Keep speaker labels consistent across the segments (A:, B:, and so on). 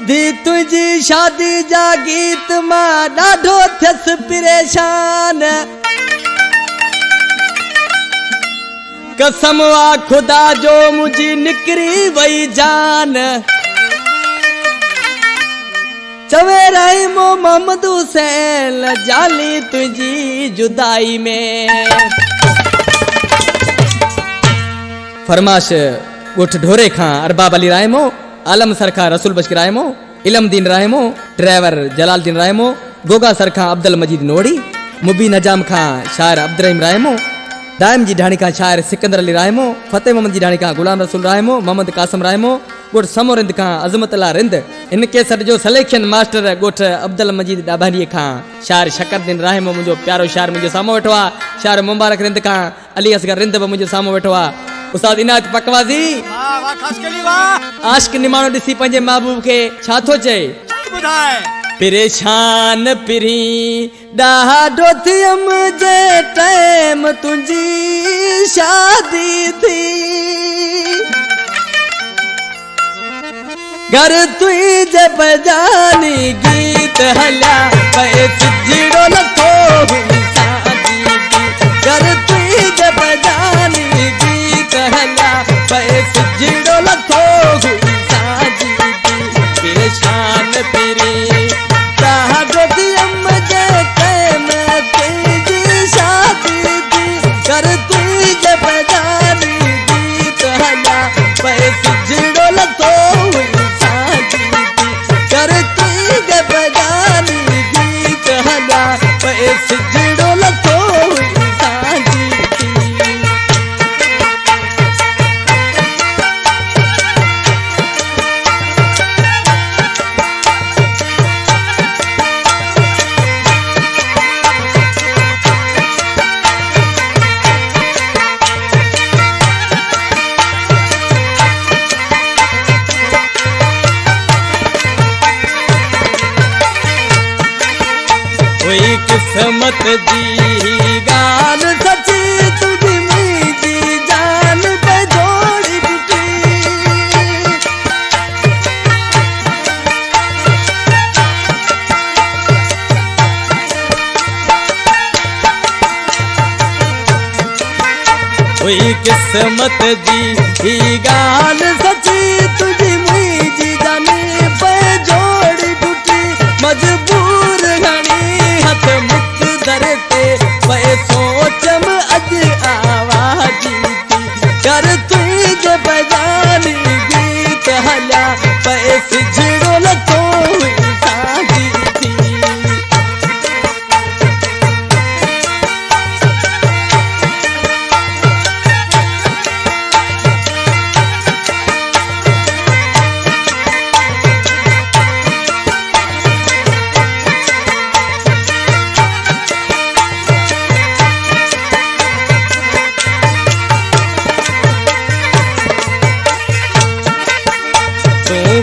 A: ॿुधी तुझी शादी जा गीत मां ॾाढो थियसि परेशान। कसम आ खुदा जो मुझी निकरी वई जान। चवे रही मो मोहम्मद हुसैन जाली तुझी जुदाई में। फरमाश उठ ढोरे खां अरबाब अली रायमो, आलम सर खां रसूल बशीर रायमो, इलमदीन रायमो, ड्राइवर जलालदीन रायमो, गोगा सर खां अब्दुल मजीद नोड़ी, मुबीन हजाम खां शायर अब्दुर्रहीम रायमो, दाइम जी ढाणी खां शायर सिकंदर अली रायमो, फतेह मोहम्मद जी ढाणी खां गुलाम रसूल रायमो, मोहम्मद कासिम रायमो, गोठ समो रिंद खां अज़मत अल्लाह रिंद। इन केसर जो सलेक्शन मास्टर गोठ अब्दुल मजीद डाभानी खां शायर शकरदीन रायमो मुंहिंजो प्यारो शायर मुंहिंजे साम्हूं वेठो आहे। शायर मुबारक रिंद खां अली असगर रिंद बि मुंहिंजे साम्हूं वेठो आहे। उस्ताद इनायत पकवाज़ी आशिक निमाणो ॾिसी पंहिंजे महबूब खे छा थो चए? परेशान पिरी ॾाढो थियम जे टाइम तुंहिंजी शादी थी। घर तुझे बजानी गीत हलिया पे सिजड़ो लथो शादी थी। घर तुझे बजानी गीत हलिया पे सिजड़ो लथो शादी थी। परेशान पिरी ॾाढो थियम जे टाइम तुंहिंजी शादी थी। घर तुझे बजानी गीत हलिया पे सिजड़ो लथो शादी थी। घर तुझे बजानी गीत हलिया पे सिजड़ो लथो शादी थी। कोई किस्मत जी गाल सची तुझी मुझी जान पे जोड़ी टूटी। कोई किस्मत जी गाल सची तुझी मुझी जान पे जोड़ी टूटी। मजबूर घणी हथ मुक दरते पे सोचम अज आवाजी थी। घर तुझे बजानी गीत हलिया पे सिजड़ो लथो शादी थी।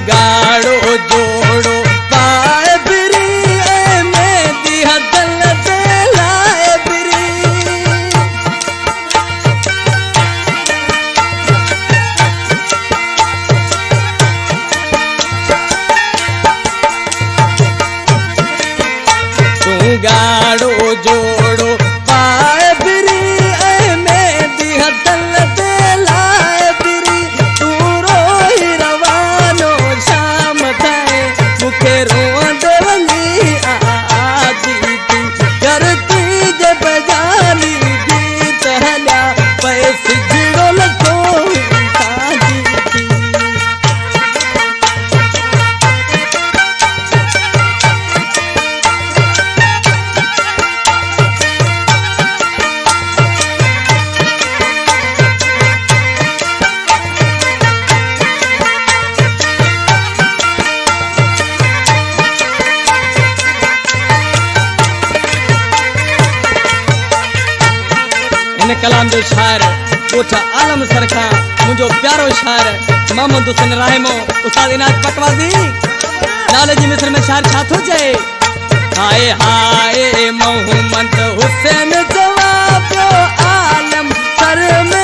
A: गाड़ो जोड़ो पाए बिरी मेहंदी हदल ते लाए बिरी। तू गाड़ो जोड़ो पाए बिरी मेहंदी हदल ते लाए बिरी। तू रोई रवानो शाम थाए मुखे रोंद वञी आजी थी। घर तुझे बजानी गीत हलिया पे सिजड़ो लथो शादी थी। इन कलाम जो शायर गोठ आलम सर खां मुंहिंजो प्यारो शायर मोहम्मद हुसैन रायमो। उस्ताद इनायत पकवाज़ी नाले जी मिस्र में शायर छा थो चए? हाय हाय मोहम्मद हुसैन जवाब आलम सर में